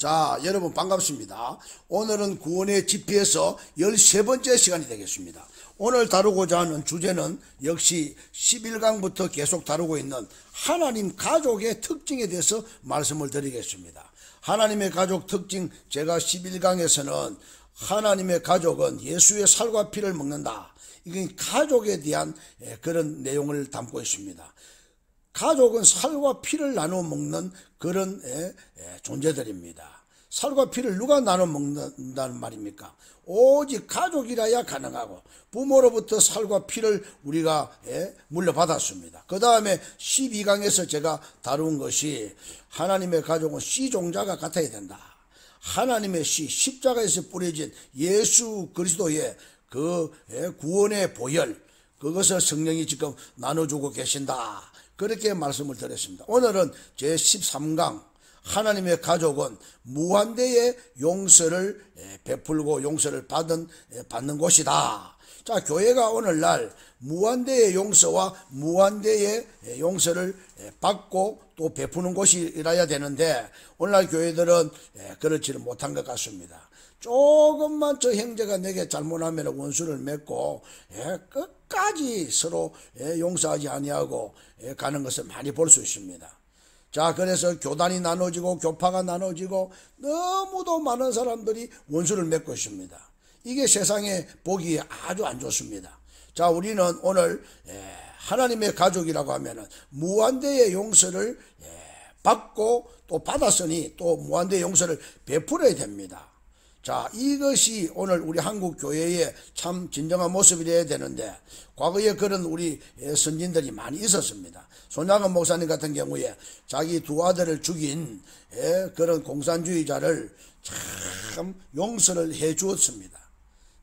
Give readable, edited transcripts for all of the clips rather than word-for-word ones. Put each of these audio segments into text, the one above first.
자, 여러분 반갑습니다. 오늘은 구원의 GPS 13번째 시간이 되겠습니다. 오늘 다루고자 하는 주제는 역시 11강부터 계속 다루고 있는 하나님 가족의 특징에 대해서 말씀을 드리겠습니다. 하나님의 가족 특징, 제가 11강에서는 하나님의 가족은 예수의 살과 피를 먹는다. 이게 가족에 대한 그런 내용을 담고 있습니다. 가족은 살과 피를 나눠 먹는 그런 존재들입니다. 살과 피를 누가 나눠 먹는다는 말입니까? 오직 가족이라야 가능하고 부모로부터 살과 피를 우리가 물려받았습니다. 그 다음에 12강에서 제가 다룬 것이 하나님의 가족은 씨종자가 같아야 된다. 하나님의 씨, 십자가에서 뿌려진 예수 그리스도의 그 구원의 보혈, 그것을 성령이 지금 나눠주고 계신다. 그렇게 말씀을 드렸습니다. 오늘은 제13강 하나님의 가족은 무한대의 용서를 베풀고 용서를 받는 곳이다. 자, 교회가 오늘날 무한대의 용서와 무한대의 용서를 받고 또 베푸는 곳이라야 되는데 오늘날 교회들은 그렇지는 못한 것 같습니다. 조금만 저 형제가 내게 잘못하면 원수를 맺고 끝까지 서로 용서하지 아니하고 가는 것을 많이 볼 수 있습니다. 자, 그래서 교단이 나눠지고 교파가 나눠지고 너무도 많은 사람들이 원수를 맺고 있습니다. 이게 세상에 보기 아주 안 좋습니다. 자, 우리는 오늘 하나님의 가족이라고 하면은 무한대의 용서를 받고 또 받았으니 또 무한대의 용서를 베풀어야 됩니다. 자, 이것이 오늘 우리 한국 교회의 참 진정한 모습이 되어야 되는데 과거에 그런 우리 선진들이 많이 있었습니다. 손양은 목사님 같은 경우에 자기 두 아들을 죽인 그런 공산주의자를 참 용서를 해 주었습니다.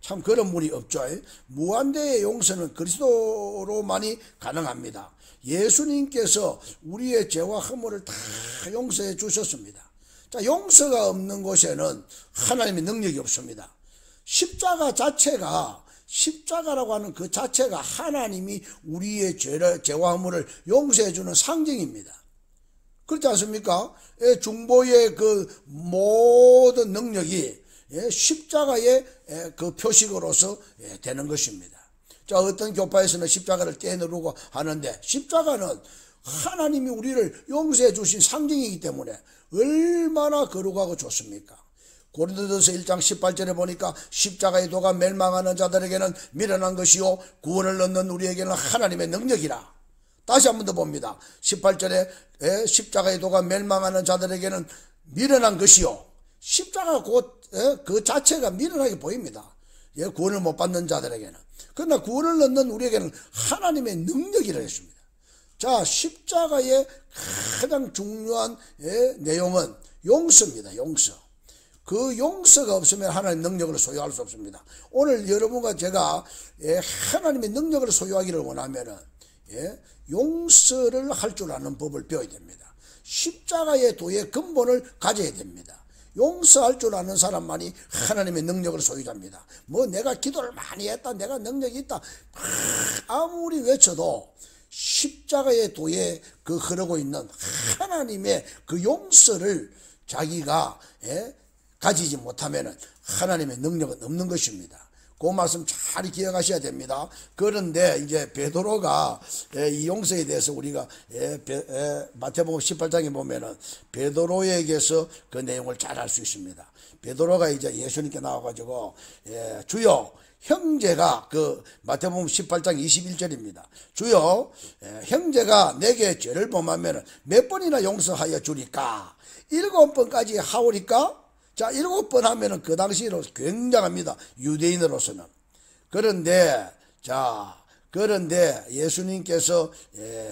참 그런 분이 없죠. 무한대의 용서는 그리스도로만이 가능합니다. 예수님께서 우리의 죄와 허물을 다 용서해 주셨습니다. 자, 용서가 없는 곳에는 하나님의 능력이 없습니다. 십자가라고 하는 그 자체가 하나님이 우리의 죄와 허물을 용서해 주는 상징입니다. 그렇지 않습니까? 중보의 그 모든 능력이 십자가의 그 표식으로서 되는 것입니다. 자, 어떤 교파에서는 십자가를 떼누르고 하는데 십자가는 하나님이 우리를 용서해 주신 상징이기 때문에 얼마나 거룩하고 좋습니까? 고린도전서 1장 18절에 보니까 십자가의 도가 멸망하는 자들에게는 미련한 것이요 구원을 얻는 우리에게는 하나님의 능력이라. 다시 한 번 더 봅니다. 18절에 십자가의 도가 멸망하는 자들에게는 미련한 것이요, 십자가 곧 그 자체가 미련하게 보입니다. 구원을 못 받는 자들에게는. 그러나 구원을 얻는 우리에게는 하나님의 능력이라 했습니다. 자, 십자가의 가장 중요한 내용은 용서입니다. 용서. 그 용서가 없으면 하나님의 능력을 소유할 수 없습니다. 오늘 여러분과 제가 하나님의 능력을 소유하기를 원하면은 용서를 할 줄 아는 법을 배워야 됩니다. 십자가의 도의 근본을 가져야 됩니다. 용서할 줄 아는 사람만이 하나님의 능력을 소유자입니다. 뭐 내가 기도를 많이 했다, 내가 능력이 있다, 아무리 외쳐도 십자가의 도에 그 흐르고 있는 하나님의 그 용서를 자기가 가지지 못하면 하나님의 능력은 없는 것입니다. 그 말씀 잘 기억하셔야 됩니다. 그런데 이제 베드로가 이 용서에 대해서 우리가 마태복음 18장에 보면은 베드로에게서 그 내용을 잘 알 수 있습니다. 베드로가 이제 예수님께 나와가지고 주여, 형제가 그 마태복음 18장 21절입니다. 주여, 형제가 내게 죄를 범하면 몇 번이나 용서하여 주리까? 7번까지 하오리까? 자, 7번 하면은 그 당시로 굉장합니다. 유대인으로서는. 그런데 예수님께서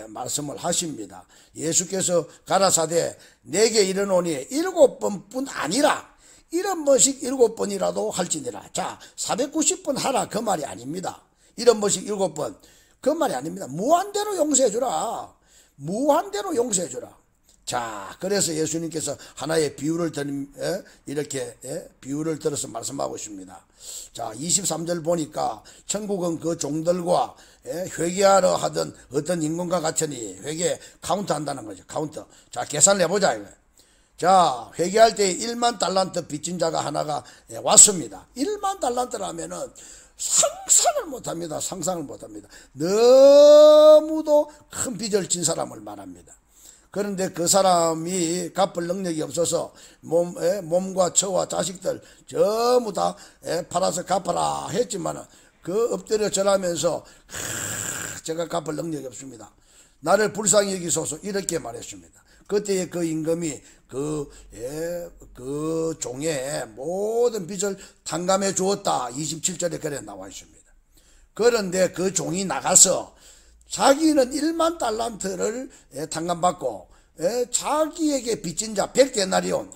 말씀을 하십니다. 예수께서 가라사대 내게 이르노니 7번뿐 아니라 70번씩 7번이라도 할지니라. 자, 490번 하라 그 말이 아닙니다. 70번씩 7번 그 말이 아닙니다. 무한대로 용서해 주라. 무한대로 용서해 주라. 자, 그래서 예수님께서 하나의 비유를 비유를 들어서 말씀하고 있습니다. 자, 23절 보니까 천국은 그 종들과 회개하러 하던 어떤 인간과 같으니, 회개 카운트 한다는 거죠. 카운트. 자, 계산을 해보자 이거예요. 자, 회개할 때 1만 달란트 빚진 자가 하나가 왔습니다. 1만 달란트라면은 상상을 못합니다. 상상을 못합니다. 너무도 큰 빚을 진 사람을 말합니다. 그런데 그 사람이 갚을 능력이 없어서 몸과 처와 자식들 전부 다 팔아서 갚아라 했지만 그 엎드려 절하면서 제가 갚을 능력이 없습니다. 나를 불쌍히 여기소서 이렇게 말했습니다. 그때의 그 임금이 그 종의 모든 빚을 탕감해 주었다. 27절에 그래 나와 있습니다. 그런데 그 종이 나가서 자기는 1만 달란트를 탕감받고 자기에게 빚진 자 100데나리온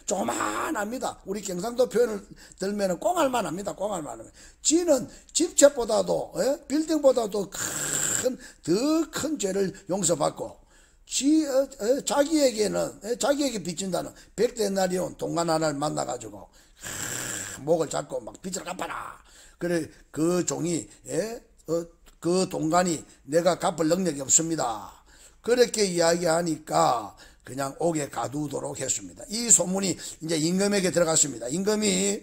조만합니다. 우리 경상도 표현을 들면 꽁알만 합니다. 꽁알만 합니다. 지는 집채보다도 빌딩보다도 더 큰 죄를 용서받고 자기에게 빚진다는 100데나리온 동관 하나를 만나가지고 목을 잡고 막 빚을 갚아라. 그래 그 종이 그 동관이 내가 갚을 능력이 없습니다. 그렇게 이야기하니까 그냥 옥에 가두도록 했습니다. 이 소문이 이제 임금에게 들어갔습니다. 임금이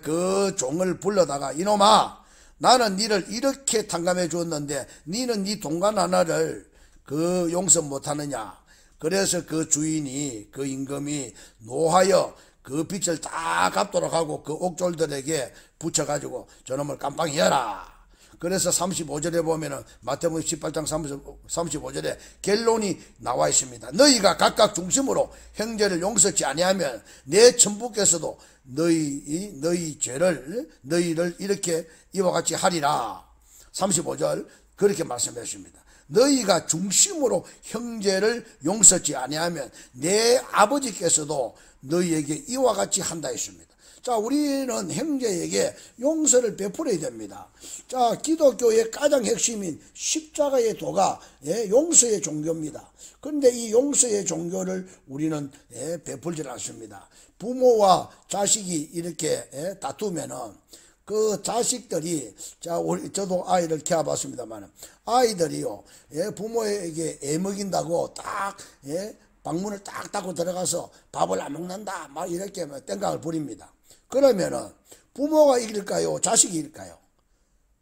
그 종을 불러다가 이놈아, 나는 니를 이렇게 탕감해 주었는데 니는 니 동관 하나를 그 용서 못하느냐. 그래서 그 주인이 그 임금이 노하여 그 빚을 다 갚도록 하고 그 옥졸들에게 붙여가지고 저놈을 깜빵히해라. 그래서 35절에 보면은 마태복음 18장 35절에 결론이 나와 있습니다. 너희가 각각 중심으로 형제를 용서치 아니하면 내 천부께서도 너희 죄를 너희를 이렇게 이와 같이 하리라. 35절 그렇게 말씀했습니다. 너희가 중심으로 형제를 용서치 아니하면 내 아버지께서도 너희에게 이와 같이 한다 했습니다. 자, 우리는 형제에게 용서를 베풀어야 됩니다. 자, 기독교의 가장 핵심인 십자가의 도가 용서의 종교입니다. 그런데 이 용서의 종교를 우리는 베풀지 않습니다. 부모와 자식이 이렇게 다투면은 그 자식들이, 자, 저도 아이를 키워봤습니다만, 아이들이요, 부모에게 애먹인다고 딱, 방문을 딱 닫고 들어가서 밥을 안 먹는다, 막 이렇게 땡깡을 부립니다. 그러면은 부모가 이길까요? 자식이 이길까요?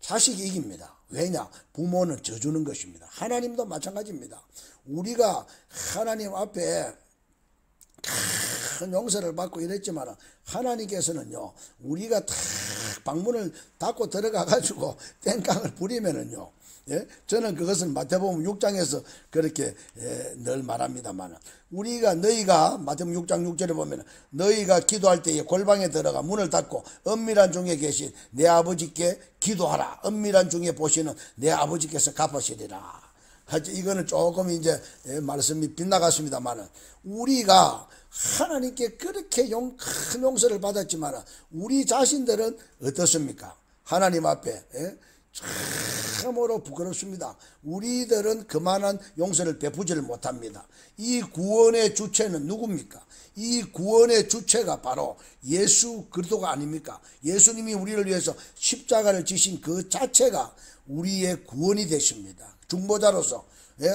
자식이 이깁니다. 왜냐? 부모는 져주는 것입니다. 하나님도 마찬가지입니다. 우리가 하나님 앞에 큰 용서를 받고 이랬지만 하나님께서는요, 우리가 탁 방문을 닫고 들어가 가지고 땡깡을 부리면은요, 저는 그것을 마태복음 6장에서 그렇게 늘 말합니다만, 너희가 마태복음 6장 6절에 보면 너희가 기도할 때에 골방에 들어가 문을 닫고 은밀한 중에 계신 내 아버지께 기도하라. 은밀한 중에 보시는 내 아버지께서 갚으시리라. 이거는 조금 이제 말씀이 빗나갔습니다만, 우리가 하나님께 그렇게 큰 용서를 받았지만 우리 자신들은 어떻습니까? 하나님 앞에 참으로 부끄럽습니다. 우리들은 그만한 용서를 베푸지를 못합니다. 이 구원의 주체는 누굽니까? 이 구원의 주체가 바로 예수 그리스도가 아닙니까? 예수님이 우리를 위해서 십자가를 지신 그 자체가 우리의 구원이 되십니다. 중보자로서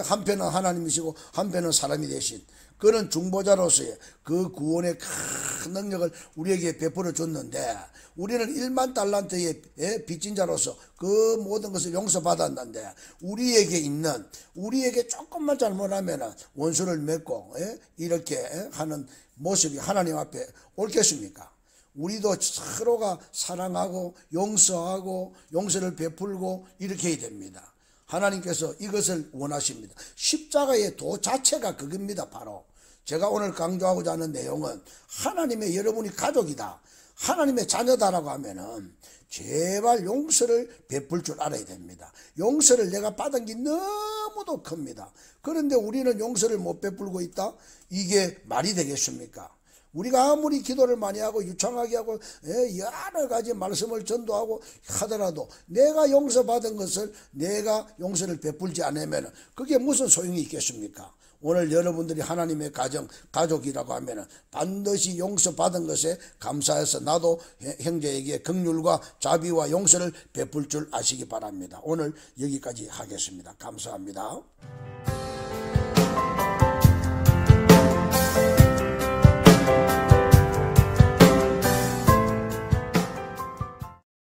한편은 하나님이시고 한편은 사람이 되신 그런 중보자로서의 그 구원의 큰 능력을 우리에게 베풀어 줬는데, 우리는 1만 달란트의 빚진 자로서 그 모든 것을 용서받았는데, 우리에게 조금만 잘못하면 원수를 맺고 이렇게 하는 모습이 하나님 앞에 옳겠습니까? 우리도 서로가 사랑하고 용서하고 용서를 베풀고 이렇게 해야 됩니다. 하나님께서 이것을 원하십니다. 십자가의 도 자체가 그겁니다. 바로 제가 오늘 강조하고자 하는 내용은, 하나님의 여러분이 가족이다, 하나님의 자녀다라고 하면은 제발 용서를 베풀 줄 알아야 됩니다. 용서를 내가 받은 게 너무도 큽니다. 그런데 우리는 용서를 못 베풀고 있다? 이게 말이 되겠습니까? 우리가 아무리 기도를 많이 하고 유창하게 하고 여러 가지 말씀을 전도하고 하더라도 내가 용서받은 것을 내가 용서를 베풀지 않으면 그게 무슨 소용이 있겠습니까? 오늘 여러분들이 하나님의 가족이라고 하면 반드시 용서받은 것에 감사해서 나도 형제에게 긍휼과 자비와 용서를 베풀 줄 아시기 바랍니다. 오늘 여기까지 하겠습니다. 감사합니다.